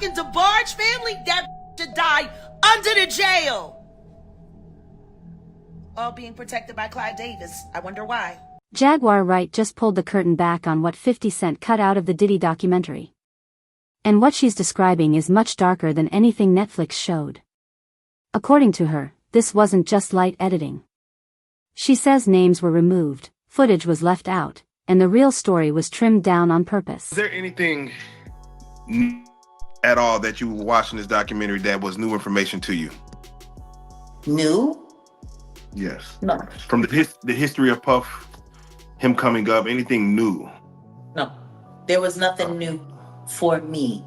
fucking DeBarge family, that should die under the jail. All being protected by Clive Davis. I wonder why. Jaguar Wright just pulled the curtain back on what 50 Cent cut out of the Diddy documentary. And what she's describing is much darker than anything Netflix showed. According to her, this wasn't just light editing. She says names were removed, footage was left out, and the real story was trimmed down on purpose. Is there anything at all that you were watching this documentary that was new information to you? New? Yes. No. From the history of Puff, him coming up, anything new? No. There was nothing new for me.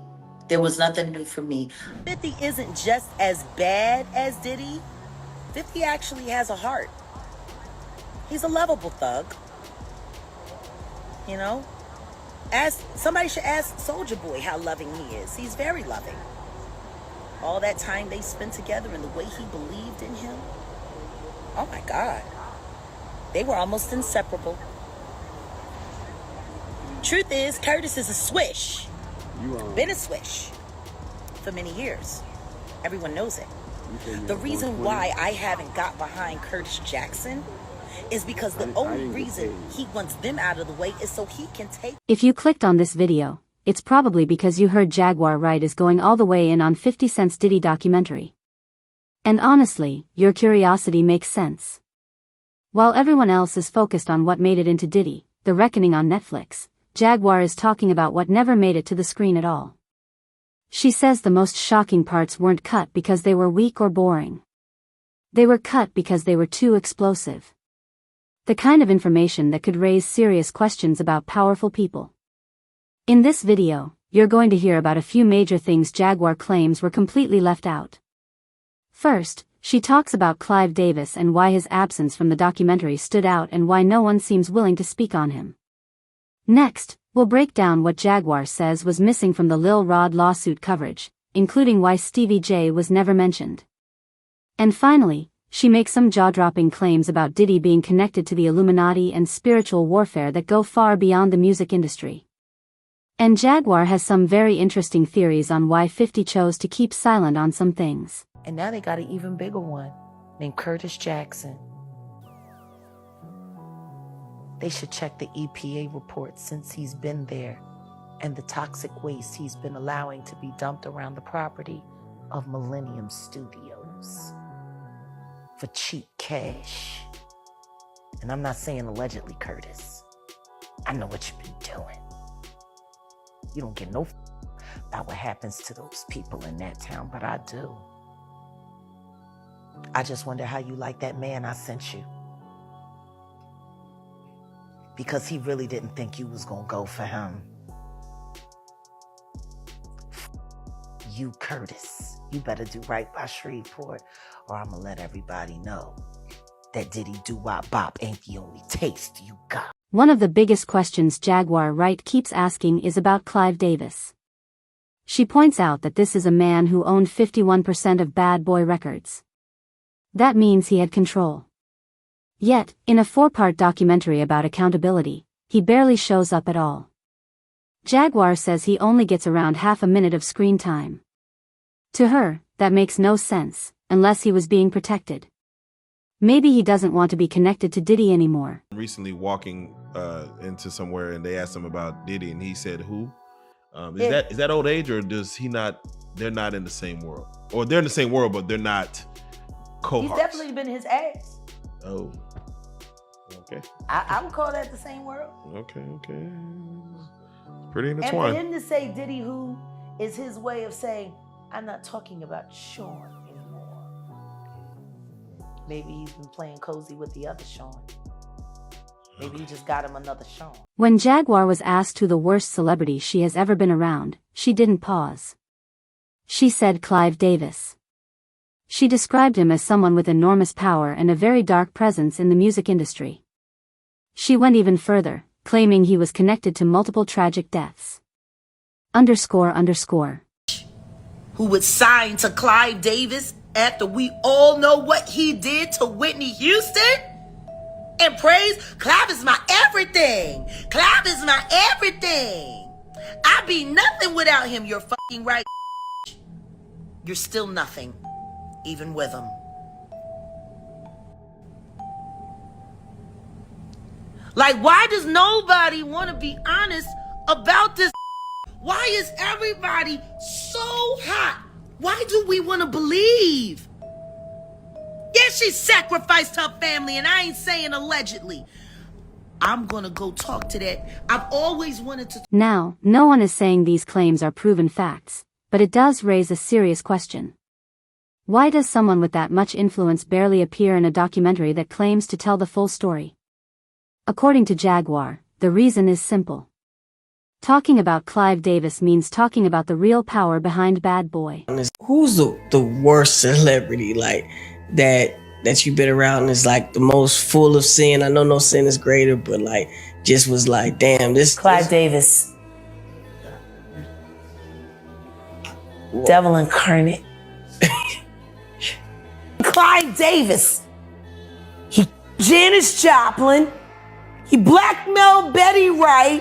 There was nothing new for me. 50 isn't just as bad as Diddy. 50 actually has a heart. He's a lovable thug. You know? Somebody should ask Soulja Boy how loving he is. He's very loving. All that time they spent together and the way he believed in him. Oh my God. They were almost inseparable. Truth is, Curtis is a swish. Been a swish for many years. Everyone knows it. The reason why I haven't got behind Curtis Jackson is because the only reason he wants them out of the way is so he can take... If you clicked on this video, it's probably because you heard Jaguar Wright is going all the way in on 50 Cent's Diddy documentary. And honestly, your curiosity makes sense. While everyone else is focused on what made it into Diddy, The Reckoning on Netflix, Jaguar is talking about what never made it to the screen at all. She says the most shocking parts weren't cut because they were weak or boring. They were cut because they were too explosive. The kind of information that could raise serious questions about powerful people. In this video, you're going to hear about a few major things Jaguar claims were completely left out. First, she talks about Clive Davis and why his absence from the documentary stood out and why no one seems willing to speak on him. Next, we'll break down what Jaguar says was missing from the Lil Rod lawsuit coverage, including why Stevie J was never mentioned. And finally, she makes some jaw-dropping claims about Diddy being connected to the Illuminati and spiritual warfare that go far beyond the music industry. And Jaguar has some very interesting theories on why 50 chose to keep silent on some things. And now they got an even bigger one, named Curtis Jackson. They should check the EPA report since he's been there, and the toxic waste he's been allowing to be dumped around the property of Millennium Studios for cheap cash. And I'm not saying allegedly, Curtis. I know what you've been doing. You don't get no about what happens to those people in that town, but I do. I just wonder how you like that man I sent you. Because he really didn't think you was gonna go for him. You, Curtis. You better do right by Shreveport, or I'm gonna let everybody know that Diddy Doo-Wop Bop ain't the only taste you got. One of the biggest questions Jaguar Wright keeps asking is about Clive Davis. She points out that this is a man who owned 51% of Bad Boy Records. That means he had control. Yet, in a 4-part documentary about accountability, he barely shows up at all. Jaguar says he only gets around half a minute of screen time. To her, that makes no sense, unless he was being protected. Maybe he doesn't want to be connected to Diddy anymore. Recently walking into somewhere and they asked him about Diddy and he said who? Is that old age, or does he not, they're not in the same world? Or they're in the same world, but they're not cohorts. He's definitely been his ex. Oh, okay. I would call that the same world. Okay. Pretty And intertwined. for him to say Diddy who is his way of saying, I'm not talking about Sean anymore. Maybe he's been playing cozy with the other Sean. Maybe he just got him another Sean. When Jaguar was asked who the worst celebrity she has ever been around, she didn't pause. She said Clive Davis. She described him as someone with enormous power and a very dark presence in the music industry. She went even further, claiming he was connected to multiple tragic deaths. __. Who would sign to Clive Davis after we all know what he did to Whitney Houston? And praise, Clive is my everything. Clive is my everything. I'd be nothing without him, you're fucking right. you're still nothing, even with him. Like, why does nobody want to be honest about this? Why is everybody so hot? Why do we want to believe? Yeah, she sacrificed her family, and I ain't saying allegedly. I'm gonna go talk to that. I've always wanted to. Now, no one is saying these claims are proven facts, but it does raise a serious question. Why does someone with that much influence barely appear in a documentary that claims to tell the full story? According to Jaguar, the reason is simple. Talking about Clive Davis means talking about the real power behind Bad Boy. Who's the worst celebrity like that you've been around and is like the most full of sin? I know no sin is greater, but like just was like, damn, this Clive Davis. Whoa. Devil incarnate. Clive Davis. He Janis Joplin. He blackmailed Betty Wright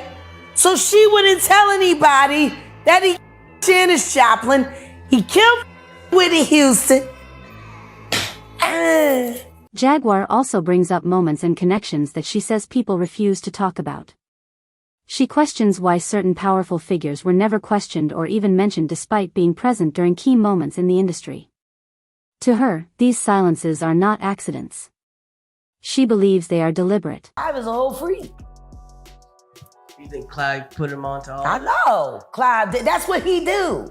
so she wouldn't tell anybody that he Janis Joplin. He killed Whitney Houston. Jaguar also brings up moments and connections that she says people refuse to talk about. She questions why certain powerful figures were never questioned or even mentioned despite being present during key moments in the industry. To her, these silences are not accidents. She believes they are deliberate. I was a whole freak. You think Clive put him on to all? I know. Clive, that's what he do.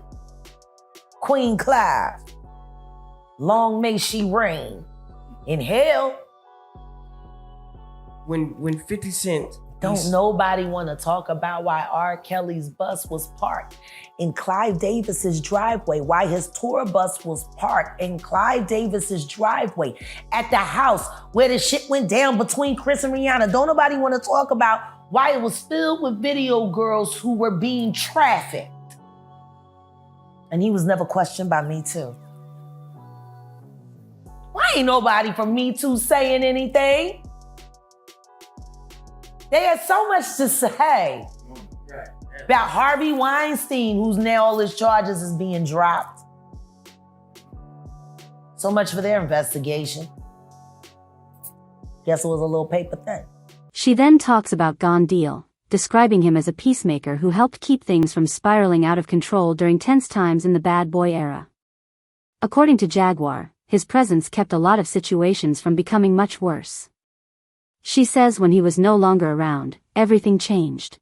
Queen Clive. Long may she reign in hell. When 50 Cent... Don't nobody want to talk about why R. Kelly's bus was parked in Clive Davis's driveway, why his tour bus was parked in Clive Davis's driveway at the house where the shit went down between Chris and Rihanna. Don't nobody want to talk about why it was filled with video girls who were being trafficked. And he was never questioned by Me Too. Why ain't nobody from Me Too saying anything? They had so much to say about Harvey Weinstein, who's now all his charges is being dropped. So much for their investigation. Guess it was a little paper thing. She then talks about Gone Deal, describing him as a peacemaker who helped keep things from spiraling out of control during tense times in the Bad Boy era. According to Jaguar, his presence kept a lot of situations from becoming much worse. She says when he was no longer around, everything changed.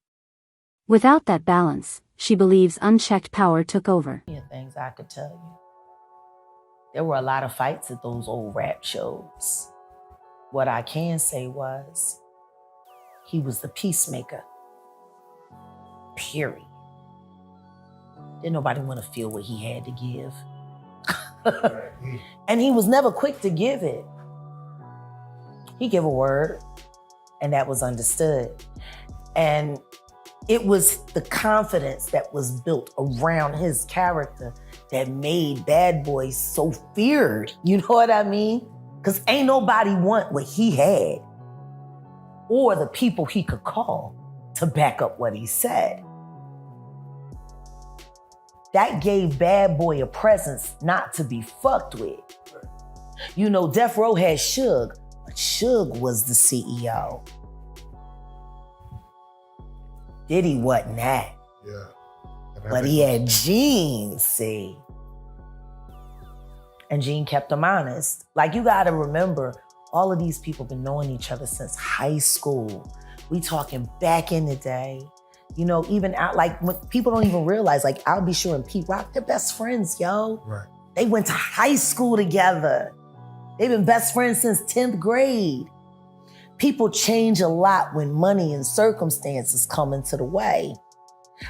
Without that balance, she believes unchecked power took over. Things I could tell you. There were a lot of fights at those old rap shows. What I can say was, he was the peacemaker. Period. Didn't nobody want to feel what he had to give. And he was never quick to give it. He gave a word, and that was understood. And it was the confidence that was built around his character that made Bad Boy so feared. You know what I mean? Because ain't nobody want what he had or the people he could call to back up what he said. That gave Bad Boy a presence not to be fucked with. You know, Death Row had Suge, but Suge was the CEO. Diddy wasn't that. Yeah. But he had Gene, see. And Gene kept him honest. Like, you gotta remember, all of these people been knowing each other since high school. We talking back in the day. You know, even out, like, when people don't even realize, like, I'll Be Sure and Pete Rock, they're best friends, yo. Right. They went to high school together. They've been best friends since 10th grade. People change a lot when money and circumstances come into the way.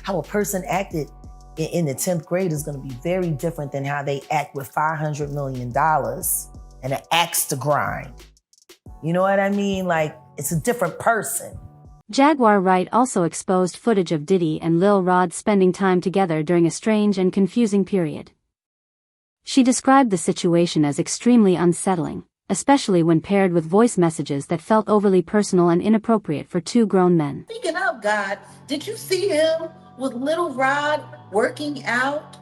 How a person acted in the 10th grade is gonna be very different than how they act with $500 million and an axe to grind. You know what I mean? Like, it's a different person. Jaguar Wright also exposed footage of Diddy and Lil Rod spending time together during a strange and confusing period. She described the situation as extremely unsettling, especially when paired with voice messages that felt overly personal and inappropriate for two grown men. Speaking of God, did you see him with Little Rod working out?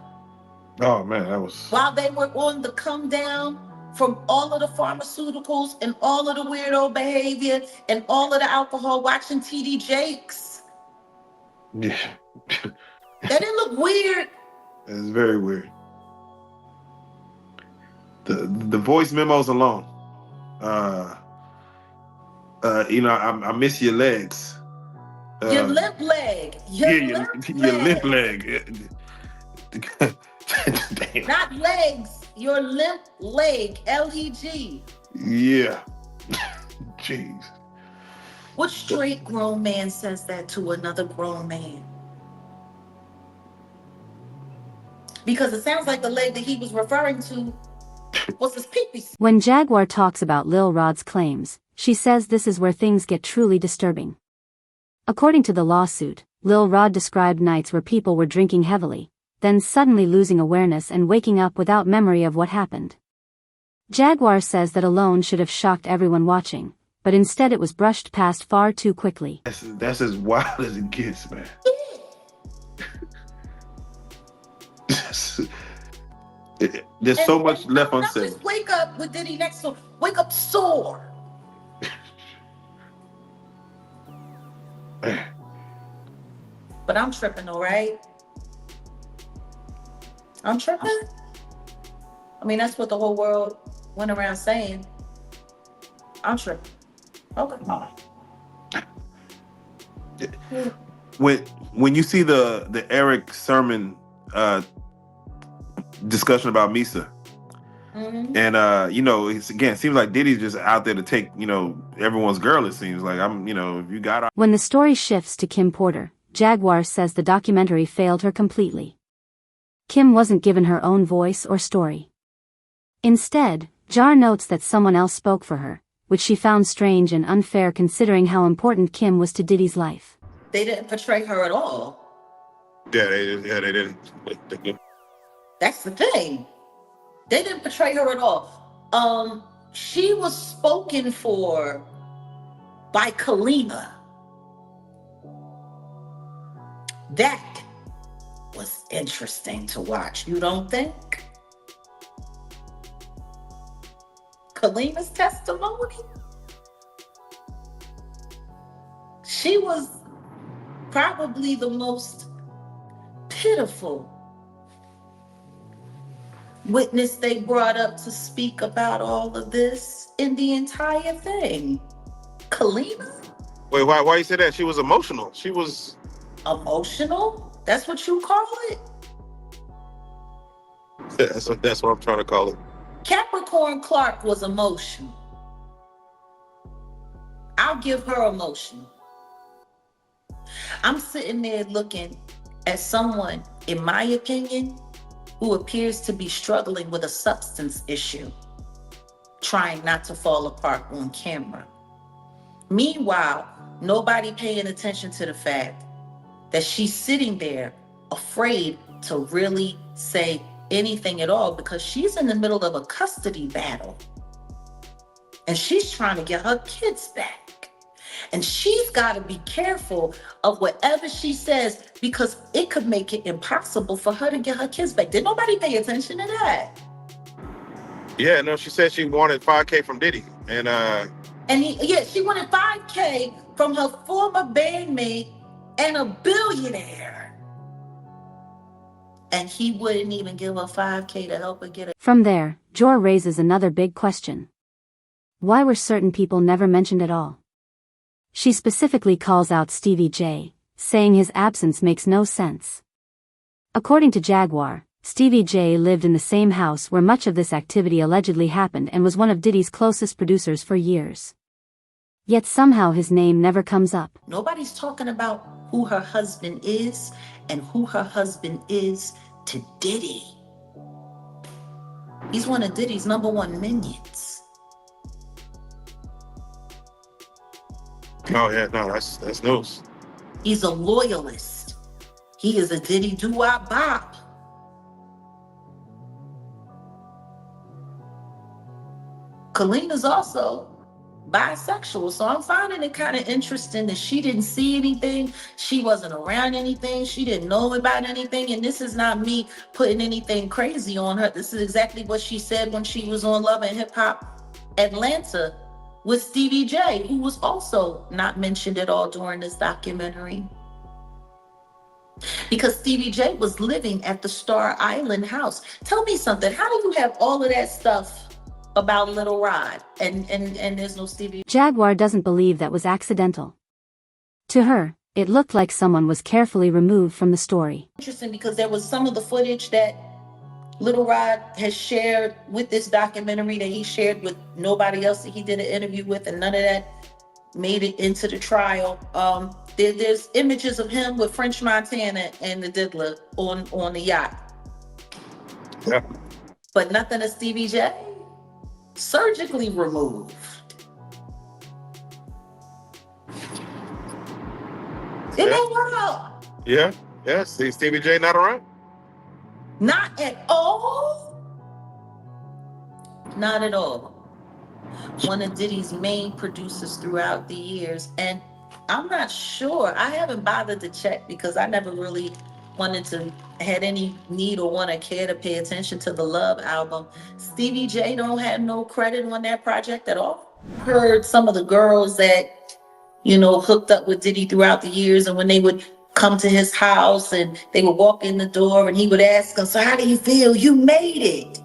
Oh man, that was while they were on the come down from all of the pharmaceuticals and all of the weirdo behavior and all of the alcohol, watching TD Jakes. yeah. That didn't look weird. It's very weird. The voice memos alone. I miss your legs. Your limp leg. Your limp leg. Damn. Not legs. Your limp leg. LEG. Yeah. Jeez. What straight grown man says that to another grown man? Because it sounds like the leg that he was referring to was his pee-pee. When Jaguar talks about Lil Rod's claims, she says this is where things get truly disturbing. According to the lawsuit, Lil Rod described nights where people were drinking heavily, then suddenly losing awareness and waking up without memory of what happened. Jaguar says that alone should have shocked everyone watching, but instead it was brushed past far too quickly. That's as wild as it gets, man. There's so much left unsaid. Just wake up with Diddy next to him. Wake up sore. But I'm tripping, all right? I'm tripping. I mean, that's what the whole world went around saying. I'm tripping. Okay. When you see the Eric Sermon discussion about Misa, and it seems like Diddy's just out there to take everyone's girl. It seems like if you got. When the story shifts to Kim Porter, Jaguar says the documentary failed her completely. Kim wasn't given her own voice or story. Instead, Jar notes that someone else spoke for her, which she found strange and unfair considering how important Kim was to Diddy's life. They didn't portray her at all. Yeah, they didn't. That's the thing. They didn't portray her at all. She was spoken for by Kalina. That was interesting to watch. You don't think? Kalina's testimony? She was probably the most pitiful witness they brought up to speak about all of this in the entire thing. Kalina? Wait, why you say that? She was emotional. She was emotional? That's what you call it? That's what I'm trying to call it. Capricorn Clark was emotional. I'll give her emotional. I'm sitting there looking at someone, in my opinion, who appears to be struggling with a substance issue, trying not to fall apart on camera. Meanwhile, nobody paying attention to the fact that she's sitting there afraid to really say anything at all because she's in the middle of a custody battle and she's trying to get her kids back. And she's got to be careful of whatever she says because it could make it impossible for her to get her kids back. Did nobody pay attention to that? Yeah, no, she said she wanted $5K from Diddy. She wanted $5K from her former bandmate and a billionaire. And he wouldn't even give her $5K to help her get it. From there, Jor raises another big question. Why were certain people never mentioned at all? She specifically calls out Stevie J, saying his absence makes no sense. According to Jaguar, Stevie J lived in the same house where much of this activity allegedly happened and was one of Diddy's closest producers for years. Yet somehow his name never comes up. Nobody's talking about who her husband is and who her husband is to Diddy. He's one of Diddy's #1 minions. Oh yeah, no, that's news. He's a loyalist. He is a Diddy doo-wop bop. Kalina's also bisexual. So I'm finding it kind of interesting that she didn't see anything. She wasn't around anything. She didn't know about anything. And this is not me putting anything crazy on her. This is exactly what she said when she was on Love and Hip Hop Atlanta with Stevie J, who was also not mentioned at all during this documentary. Because Stevie J was living at the Star Island house. Tell me something. How do you have all of that stuff about Little Rod and there's no Stevie? Jaguar doesn't believe that was accidental. To her, it looked like someone was carefully removed from the story. Interesting, because there was some of the footage that Little Rod has shared with this documentary that he shared with nobody else that he did an interview with, and none of that made it into the trial. There's images of him with French Montana and the Diddler on the yacht. Yeah. But nothing of Stevie J. Surgically removed. Isn't that wild? Yeah. Yeah. See Stevie J not around? Not at all. Not at all. One of Diddy's main producers throughout the years. And I'm not sure. I haven't bothered to check because I never really had any need or want to care to pay attention to the Love album. Stevie J don't have no credit on that project at all. Heard some of the girls that, hooked up with Diddy throughout the years, and when they would come to his house and they would walk in the door and he would ask them, so how do you feel? You made it.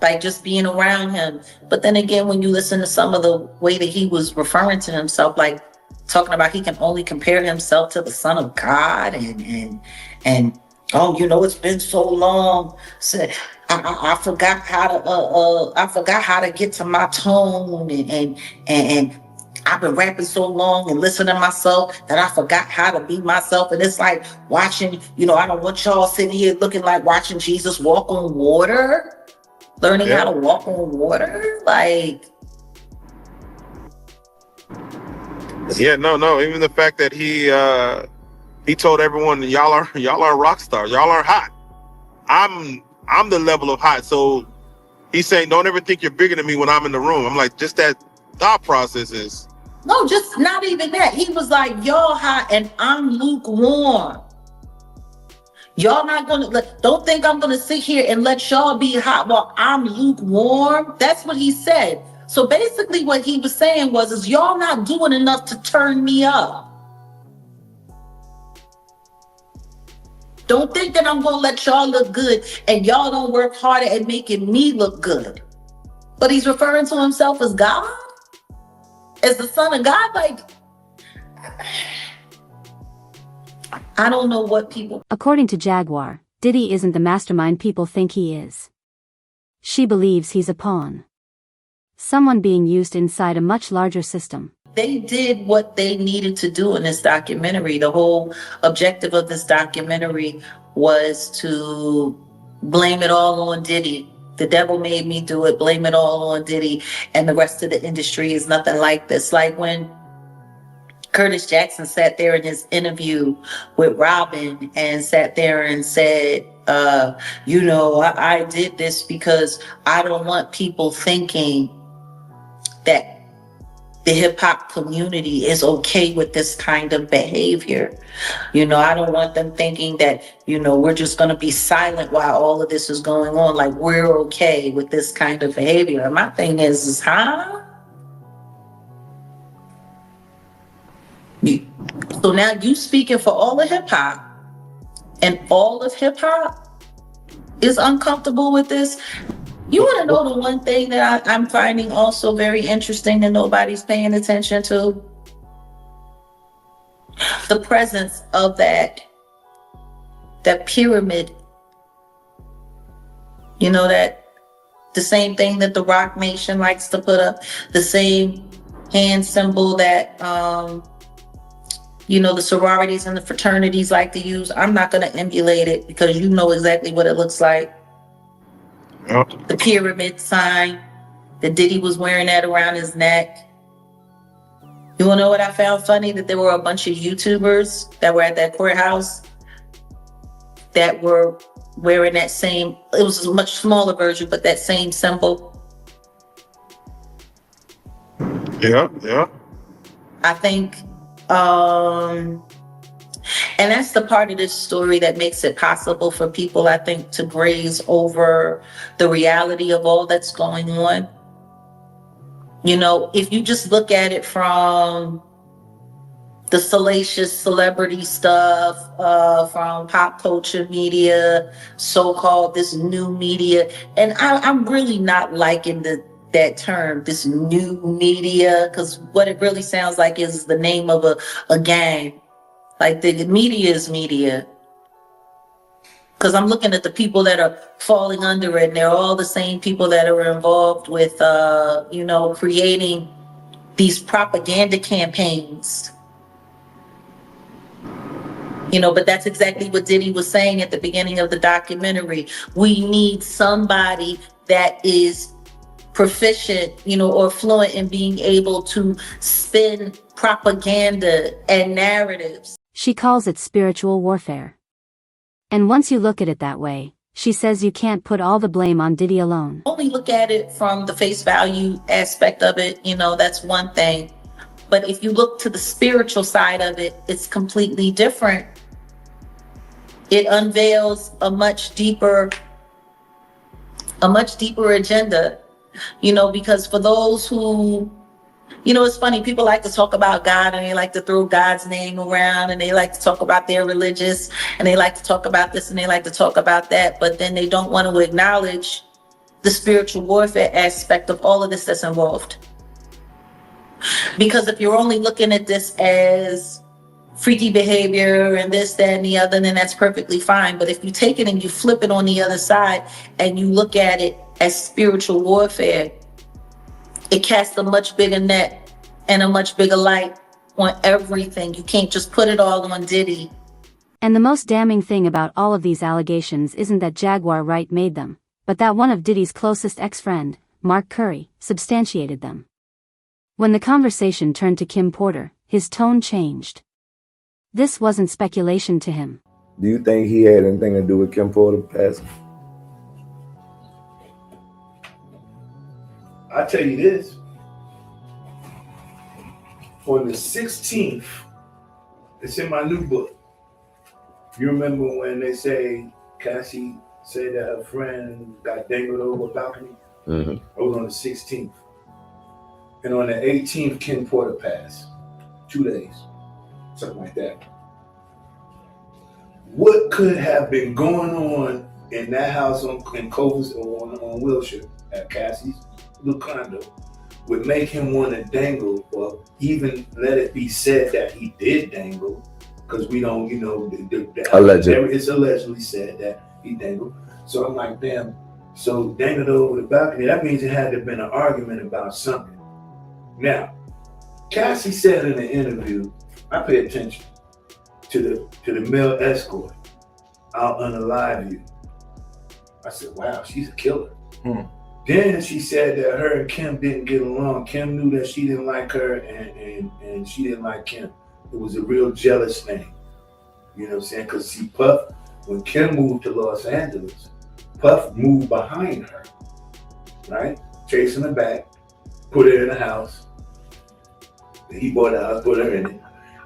By just being around him. But then again, when you listen to some of the way that he was referring to himself, like talking about he can only compare himself to the Son of God and oh, it's been so long. So I forgot how to get to my tone and I've been rapping so long and listening to myself that I forgot how to be myself. And it's like watching, I don't want y'all sitting here looking like watching Jesus walk on water. Learning how to walk on water, like. Yeah, no. Even the fact that he told everyone, y'all are rock stars, y'all are hot. I'm the level of hot. So he's saying, don't ever think you're bigger than me when I'm in the room. I'm like, just that thought process is. No, just not even that. He was like, y'all hot and I'm lukewarm. Y'all not don't think I'm gonna sit here and let y'all be hot while I'm lukewarm. That's what he said. So basically what he was saying is y'all not doing enough to turn me up. Don't think that I'm gonna let y'all look good and y'all don't work harder at making me look good. But he's referring to himself as God? As the Son of God? Like, I don't know what people. According to Jaguar, Diddy isn't the mastermind people think he is. She believes he's a pawn. Someone being used inside a much larger system. They did what they needed to do in this documentary. The whole objective of this documentary was to blame it all on Diddy. The devil made me do it. Blame it all on Diddy. And the rest of the industry is nothing like this. Like when Curtis Jackson sat there in his interview with Robin and sat there and said, I did this because I don't want people thinking that the hip hop community is okay with this kind of behavior. I don't want them thinking that, we're just going to be silent while all of this is going on. Like we're okay with this kind of behavior. And my thing is huh? So now you speaking for all of hip hop, and all of hip hop is uncomfortable with this. You want to know the one thing that I'm finding also very interesting that nobody's paying attention to? The presence of that pyramid. That the same thing that the Rock Nation likes to put up, the same hand symbol that the sororities and the fraternities like to use. I'm not going to emulate it because you know exactly what it looks like. Yep. The pyramid sign that Diddy was wearing that around his neck. You want to know what I found funny? That there were a bunch of YouTubers that were at that courthouse that were wearing that same, it was a much smaller version, but that same symbol. Yeah, yeah. I think, and that's the part of this story that makes it possible for people, I think, to graze over the reality of all that's going on. You know, if you just look at it from the salacious celebrity stuff, from pop culture media, so-called this new media, and I'm really not liking that term, this new media, because what it really sounds like is the name of a gang. Like the media is media. Because I'm looking at the people that are falling under it, and they're all the same people that are involved with, creating these propaganda campaigns. But that's exactly what Diddy was saying at the beginning of the documentary. We need somebody that is proficient, or fluent in being able to spin propaganda and narratives. She calls it spiritual warfare. And once you look at it that way, she says you can't put all the blame on Diddy alone. Only look at it from the face value aspect of it, that's one thing. But if you look to the spiritual side of it, it's completely different. It unveils a much deeper agenda, because for those who, it's funny, people like to talk about God and they like to throw God's name around and they like to talk about their religious and they like to talk about this and they like to talk about that, but then they don't want to acknowledge the spiritual warfare aspect of all of this that's involved. Because if you're only looking at this as freaky behavior and this, that, and the other, then that's perfectly fine. But if you take it and you flip it on the other side and you look at it as spiritual warfare, it casts a much bigger net and a much bigger light on everything. You can't just put it all on Diddy. And the most damning thing about all of these allegations isn't that Jaguar Wright made them, but that one of Diddy's closest ex-friend, Mark Curry, substantiated them. When the conversation turned to Kim Porter, his tone changed. This wasn't speculation to him. Do you think he had anything to do with Kim Porter passing? I tell you this, on the 16th, it's in my new book. You remember when they say Cassie said that her friend got dangled over a balcony? Mm-hmm. It was on the 16th. And on the 18th, Kim Porter passed. 2 days, something like that. What could have been going on in that house in Covers or on Wilshire at Cassie's little condo would make him want to dangle, or even let it be said that he did dangle, because we don't, Allegedly. It's allegedly said that he dangled. So I'm like, damn, so dangled over the balcony, that means it had to have been an argument about something. Now, Cassie said in the interview, I pay attention to the male escort. I'll unalive you. I said, wow, she's a killer. Then she said that her and Kim didn't get along. Kim knew that she didn't like her and she didn't like Kim. It was a real jealous thing. You know what I'm saying? Because see, Puff, when Kim moved to Los Angeles, Puff moved behind her, right? Chasing her back, put her in a house. He bought a house, put her in it.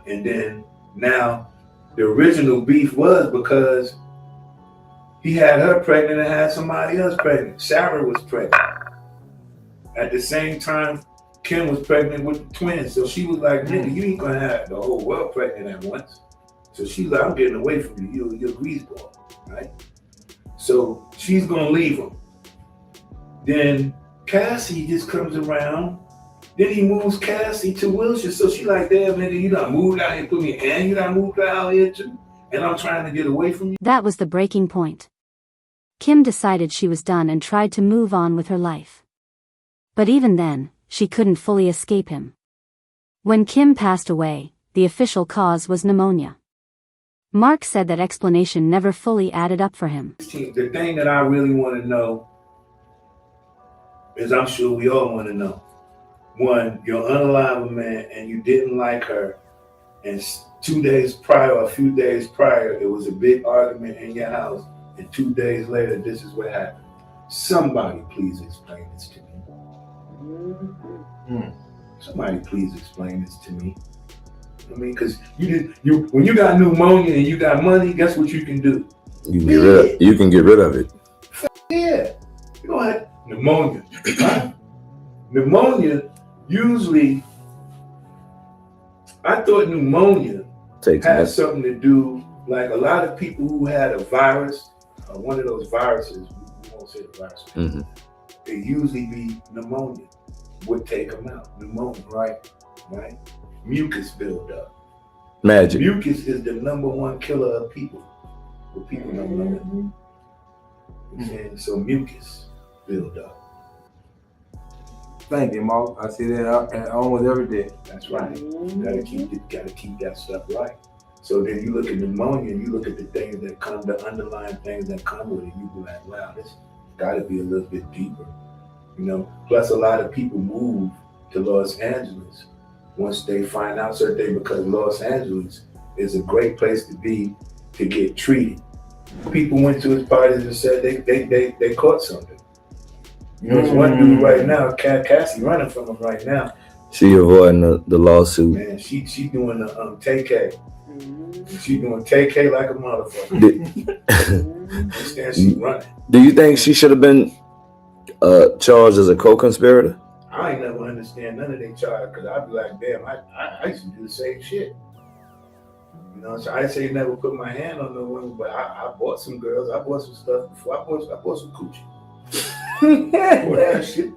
And then now the original beef was because he had her pregnant and had somebody else pregnant. Sarah was pregnant. At the same time, Kim was pregnant with the twins. So she was like, nigga, you ain't gonna have the whole world pregnant at once. So she's like, I'm getting away from you. You're a greaseball, right? So she's gonna leave him. Then Cassie just comes around. Then he moves Cassie to Wilshire. So she like, damn, nigga, you done moved out here, put me in, and you done moved out here too. And I'm trying to get away from you. That was the breaking point. Kim decided she was done and tried to move on with her life. But even then, she couldn't fully escape him. When Kim passed away, the official cause was pneumonia. Mark said that explanation never fully added up for him. The thing that I really want to know is, I'm sure we all want to know. One, you're unalive a man and you didn't like her, and 2 days prior, or a few days prior, it was a big argument in your house, and 2 days later, this is what happened. Somebody please explain this to me. Somebody please explain this to me. I mean, because when you got pneumonia and you got money, guess what you can do? You can get rid of it. Yeah. You don't have pneumonia. Huh? Pneumonia, usually, I thought pneumonia has something to do, like a lot of people who had a virus, one of those viruses, we won't say the virus, they usually be pneumonia, would take them out. Pneumonia, right? Mucus build up. Magic. Mucus is the #1 killer of people. What people don't know that. So mucus build up. Thank you, Mark. I see that almost every day. That's right. You gotta keep that stuff right. So then you look at pneumonia and you look at the things that come, the underlying things that come with it, you be like, wow, this gotta be a little bit deeper. You know, plus a lot of people move to Los Angeles once they find out certain things, because Los Angeles is a great place to be to get treated. People went to his parties and said they caught something. You know, there's one dude right now, Cassie running from him right now. She avoiding the lawsuit. Man, she doing the TK. She doing TK like a motherfucker. Instead, she running. Do you think she should have been charged as a co-conspirator? I ain't never understand none of they charge, because I'd be like, damn, I used to do the same shit. You know, so I say never put my hand on no women, but I bought some girls, I bought some stuff before, I bought some coochie. Well, that shit.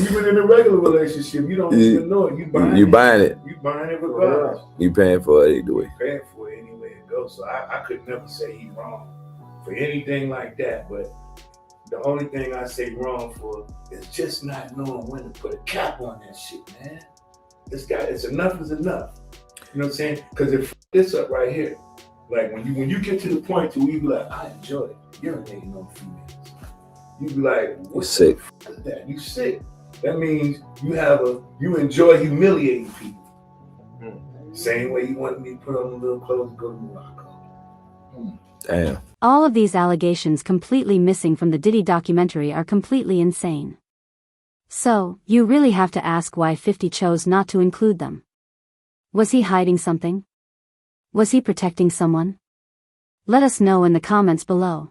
Even in a regular relationship, you don't even know it. You buying it. You buying it regardless. You paying for it either way. Paying for it any way it goes. So I could never say he's wrong for anything like that. But the only thing I say wrong for is just not knowing when to put a cap on that shit, man. It's enough is enough. You know what I'm saying? Because if this up right here, like when you get to the point where you be like, I enjoy it, urinating on females. You be like, what's sick? Is that? You sick. That means you enjoy humiliating people. Same way you want me to put on a little clothes and go to Morocco. Damn. All of these allegations completely missing from the Diddy documentary are completely insane. So, you really have to ask why 50 chose not to include them. Was he hiding something? Was he protecting someone? Let us know in the comments below.